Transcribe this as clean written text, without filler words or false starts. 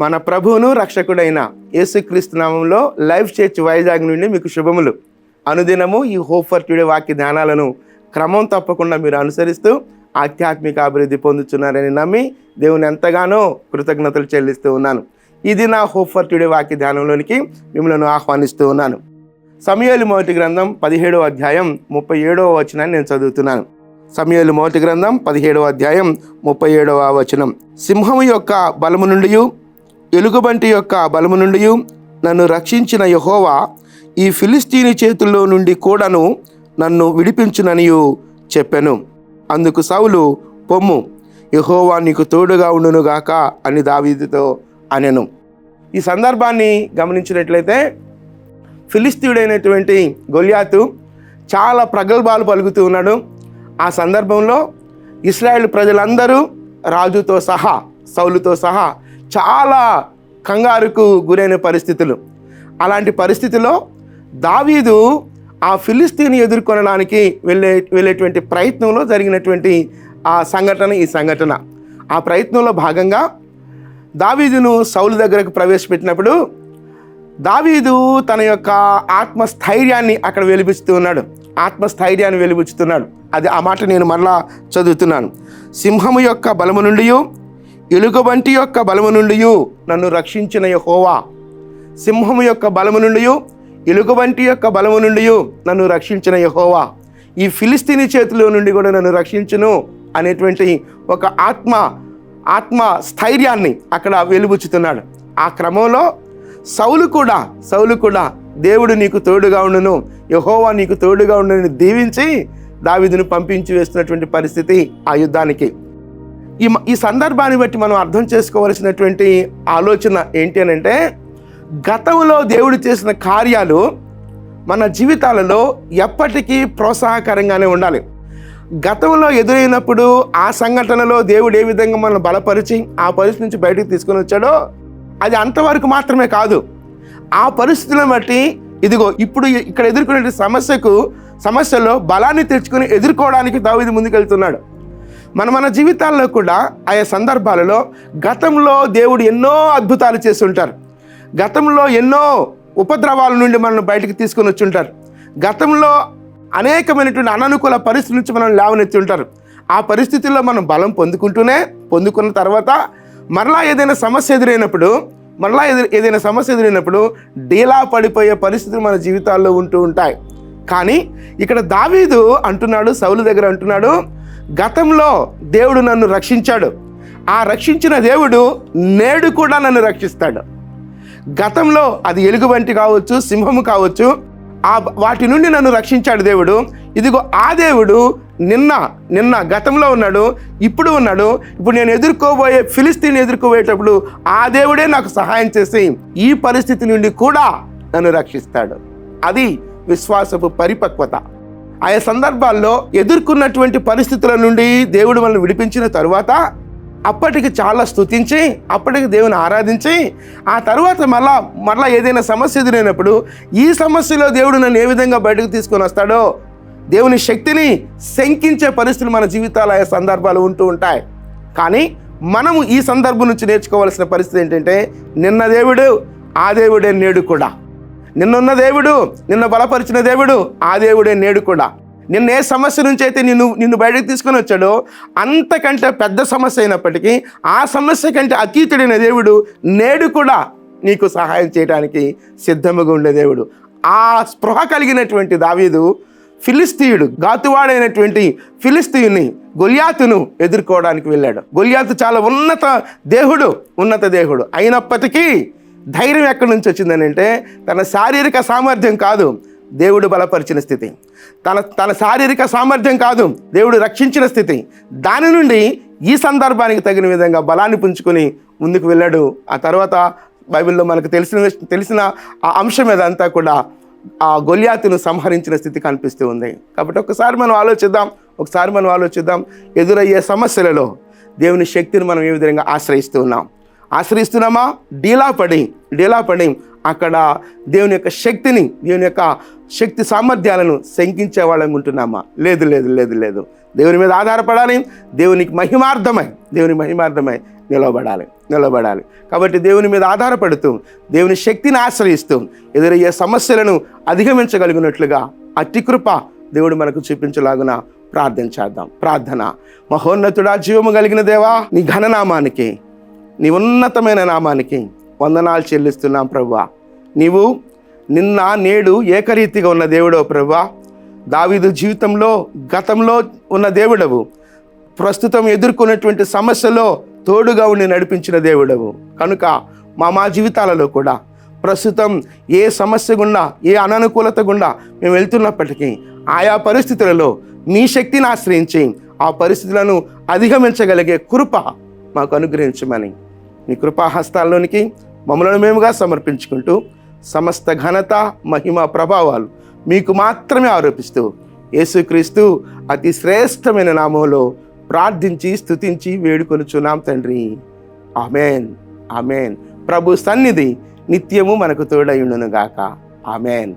మన ప్రభువును రక్షకుడైన యేసుక్రీస్తు నామంలో లైఫ్ చర్చ్ వైజాగ్ నుండి మీకు శుభములు. అనుదినము ఈ హోప్ ఫర్ టుడే వాక్య ధ్యానాలను క్రమం తప్పకుండా మీరు అనుసరిస్తూ ఆధ్యాత్మిక అభివృద్ధి పొందుతున్నారని నమ్మి దేవుని ఎంతగానో కృతజ్ఞతలు చెల్లిస్తూ ఉన్నాను. ఇది నా హోప్ ఫర్ టుడే వాక్య ధ్యానంలోనికి మిమ్మల్ని ఆహ్వానిస్తూ ఉన్నాను. సమూయేలు మొదటి గ్రంథం 17వ అధ్యాయం 37వ వచనాన్ని నేను చదువుతున్నాను. సమూయేలు మొదటి గ్రంథం 17వ అధ్యాయం 37వ వచనం. సింహము యొక్క బలము నుండి, ఎలుగుబంటి యొక్క బలము నుండి నన్ను రక్షించిన యెహోవా ఈ ఫిలిస్తీని చేతుల్లో నుండి కూడాను నన్ను విడిపించుననియు చెప్పెను. అందుకు సౌలు, పొమ్ము, యెహోవా నీకు తోడుగా ఉండునుగాక అని దావీదుతో అనెను. ఈ సందర్భాన్ని గమనించినట్లయితే ఫిలిస్తీయుడైనటువంటి గొల్యాతు చాలా ప్రగల్భాలు పలుకుతూ ఉన్నాడు. ఆ సందర్భంలో ఇశ్రాయేల్ ప్రజలందరూ రాజుతో సహా, సౌలుతో సహా చాలా కంగారుకు గురైన పరిస్థితులు. అలాంటి పరిస్థితిలో దావీదు ఆ ఫిలిస్తీని ఎదుర్కొనడానికి వెళ్ళేటువంటి ప్రయత్నంలో జరిగినటువంటి ఈ సంఘటన. ఆ ప్రయత్నంలో భాగంగా దావీదును సౌలు దగ్గరకు ప్రవేశపెట్టినప్పుడు దావీదు తన యొక్క ఆత్మస్థైర్యాన్ని అక్కడ ఆత్మస్థైర్యాన్ని వెలిబుచ్చుతున్నాడు. ఆ మాట నేను మరలా చదువుతున్నాను. సింహము యొక్క బలము నుండి, ఎలుగుబంటి యొక్క బలము నుండి నన్ను రక్షించిన యెహోవా. సింహము యొక్క బలము నుండి, ఎలుగుబంటి యొక్క బలము నుండి నన్ను రక్షించిన యెహోవా ఈ ఫిలిస్తీని చేతిలో నుండి కూడా నన్ను రక్షించును అనేటువంటి ఒక ఆత్మ స్థైర్యాన్ని అక్కడ వెలుబుచ్చుతున్నాడు. ఆ క్రమంలో సౌలు కూడా దేవుడు నీకు తోడుగా ఉండును, యెహోవా నీకు తోడుగా ఉండును దీవించి దావీదును పంపించి వేస్తున్నటువంటి పరిస్థితి ఆ యుద్ధానికి. ఈ సందర్భాన్ని బట్టి మనం అర్థం చేసుకోవలసినటువంటి ఆలోచన ఏంటి అని అంటే, గతంలో దేవుడు చేసిన కార్యాలు మన జీవితాలలో ఎప్పటికీ ప్రోత్సాహకరంగానే ఉండాలి. గతంలో ఎదురైనప్పుడు ఆ సంఘటనలో దేవుడు ఏ విధంగా మనం బలపరిచి ఆ పరిస్థితి నుంచి బయటకు తీసుకొని వచ్చాడో అది అంతవరకు మాత్రమే కాదు. ఆ పరిస్థితులను బట్టి ఇదిగో ఇప్పుడు ఇక్కడ ఎదుర్కొనే సమస్యలో బలాన్ని తెచ్చుకొని ఎదుర్కోవడానికి దావీదు ముందుకెళ్తున్నాడు. మన జీవితాల్లో కూడా ఆయా సందర్భాలలో గతంలో దేవుడు ఎన్నో అద్భుతాలు చేసి ఉంటారు. గతంలో ఎన్నో ఉపద్రవాల నుండి మనల్ని బయటకు తీసుకొని వచ్చి ఉంటారు. గతంలో అనేకమైనటువంటి అననుకూల పరిస్థితుల నుంచి మనం లేవనెత్తి ఉంటారు. ఆ పరిస్థితుల్లో మనం బలం పొందుకున్న తర్వాత మరలా ఏదైనా సమస్య ఎదురైనప్పుడు డీలా పడిపోయే పరిస్థితులు మన జీవితాల్లో ఉంటూ ఉంటాయి. కానీ ఇక్కడ దావీదు అంటున్నాడు, సౌలు దగ్గర అంటున్నాడు, గతంలో దేవుడు నన్ను రక్షించాడు, ఆ రక్షించిన దేవుడు నేడు కూడా నన్ను రక్షిస్తాడు. గతంలో అది ఎలుగుబంటి కావచ్చు, సింహము కావచ్చు, వాటి నుండి నన్ను రక్షించాడు దేవుడు. ఇదిగో ఆ దేవుడు నిన్న గతంలో ఉన్నాడు, ఇప్పుడు ఉన్నాడు. ఇప్పుడు నేను ఎదుర్కోబోయే ఫిలిస్తీన్ ఎదుర్కోబోయేటప్పుడు ఆ దేవుడే నాకు సహాయం చేసి ఈ పరిస్థితి నుండి కూడా నన్ను రక్షిస్తాడు. అది విశ్వాసపు పరిపక్వత. ఆయా సందర్భాల్లో ఎదుర్కొన్నటువంటి పరిస్థితుల నుండి దేవుడు మనల్ని విడిపించిన తరువాత అప్పటికి చాలా స్తుతించి, అప్పటికి దేవుని ఆరాధించి, ఆ తర్వాత మరలా ఏదైనా సమస్య ఎదురైనప్పుడు ఈ సమస్యలో దేవుడు నన్ను ఏ విధంగా బయటకు తీసుకొని వస్తాడో దేవుని శక్తిని శంకించే పరిస్థితులు మన జీవితాలు ఆయా సందర్భాలు ఉంటూ ఉంటాయి. కానీ మనము ఈ సందర్భం నుంచి నేర్చుకోవాల్సిన పరిస్థితి ఏంటంటే, నిన్న దేవుడు ఆ దేవుడే నేడు కూడా. నిన్నున్న దేవుడు, నిన్ను బలపరిచిన దేవుడు ఆ దేవుడే నేడు కూడా. నిన్న ఏ సమస్య నుంచి అయితే నిన్ను బయటకు తీసుకొని వచ్చాడో అంతకంటే పెద్ద సమస్య అయినప్పటికీ ఆ సమస్య కంటే అతీతుడైన దేవుడు నేడు కూడా నీకు సహాయం చేయడానికి సిద్ధముగా ఉండే దేవుడు. ఆ స్పృహ కలిగినటువంటి దావీదు ఫిలిస్తీయుడు, గాతువాడైనటువంటి ఫిలిస్తీయుని గొల్యాతును ఎదుర్కోవడానికి వెళ్ళాడు. గొల్యాతు చాలా ఉన్నత దేవుడు అయినప్పటికీ ధైర్యం ఎక్కడి నుంచి వచ్చిందని అంటే, తన శారీరక సామర్థ్యం కాదు, దేవుడు బలపరిచిన స్థితి. తన శారీరక సామర్థ్యం కాదు, దేవుడు రక్షించిన స్థితి. దాని నుండి ఈ సందర్భానికి తగిన విధంగా బలాన్ని పుంజుకొని ముందుకు వెళ్ళాడు. ఆ తర్వాత బైబిల్లో మనకు తెలిసిన ఆ అంశం ఏదంతా కూడా ఆ గొల్యాతును సంహరించిన స్థితి కనిపిస్తూ ఉంది. కాబట్టి ఒకసారి మనం ఆలోచిద్దాం, ఎదురయ్యే సమస్యలలో దేవుని శక్తిని మనం ఏ విధంగా ఆశ్రయిస్తూ ఉన్నాం. ఆశ్రయిస్తున్నామా? డీలా పడి అక్కడ దేవుని యొక్క శక్తిని, దేవుని యొక్క శక్తి సామర్థ్యాలను శంకించే వాళ్ళని ఉంటున్నామా? లేదు లేదు లేదు లేదు. దేవుని మీద ఆధారపడాలి. దేవుని మహిమార్థమై నిలబడాలి. కాబట్టి దేవుని మీద ఆధారపడుతూ, దేవుని శక్తిని ఆశ్రయిస్తూ ఎదురయ్యే సమస్యలను అధిగమించగలిగినట్లుగా అట్టి కృప దేవుడు మనకు చూపించలాగున ప్రార్థన చేద్దాం. ప్రార్థన. మహోన్నతుడా, జీవము కలిగిన దేవా, నీ ఘననామానికి, నీ ఉన్నతమైన నామానికి వందనాలు చెల్లిస్తున్నాం ప్రభువా. నీవు నిన్న నేడు ఏకరీతిగా ఉన్న దేవుడవు ప్రభువా. దావీదు జీవితంలో గతంలో ఉన్న దేవుడవు, ప్రస్తుతం ఎదుర్కొన్నటువంటి సమస్యలో తోడుగా ఉండి నడిపించిన దేవుడవు. కనుక మా జీవితాలలో కూడా ప్రస్తుతం ఏ సమస్య గుండా, ఏ అననుకూలత గుండా మేము వెళ్తున్నప్పటికీ ఆయా పరిస్థితులలో నీ శక్తిని ఆశ్రయించి ఆ పరిస్థితులను అధిగమించగలిగే కృప మాకు అనుగ్రహించమని నీ కృపా హస్తాల్లోనికి మమ్మల్ని మేముగా సమర్పించుకుంటూ సమస్త ఘనత, మహిమ, ప్రభావాలు మీకు మాత్రమే ఆరోపిస్తూ యేసుక్రీస్తు అతి శ్రేష్టమైన నామంలో ప్రార్థించి స్తుతించి వేడుకొనుచున్నాం తండ్రి. Amen, amen. ప్రభు సన్నిధి నిత్యము మనకు తోడై ఉండును గాక. ఆమెన్.